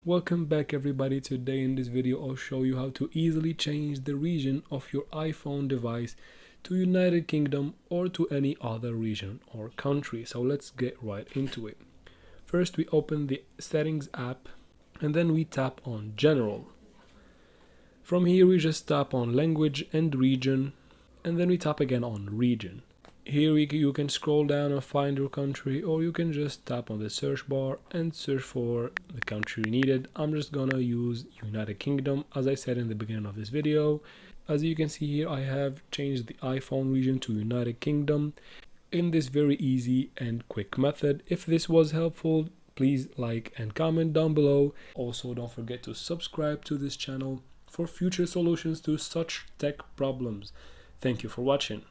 Welcome back everybody. Today in this video I'll show you how to easily change the region of your iPhone device to United Kingdom or to any other region or country. So let's get right into it. First we open the settings app and then we tap on general. From here we just tap on language and region and then we tap again on region. Here you can scroll down and find your country, or you can just tap on the search bar and search for the country needed. I'm just gonna use United Kingdom as I said in the beginning of this video. As you can see here, I have changed the iPhone region to United Kingdom in this very easy and quick method. If this was helpful, please like and comment down below. Also, don't forget to subscribe to this channel for future solutions to such tech problems. Thank you for watching.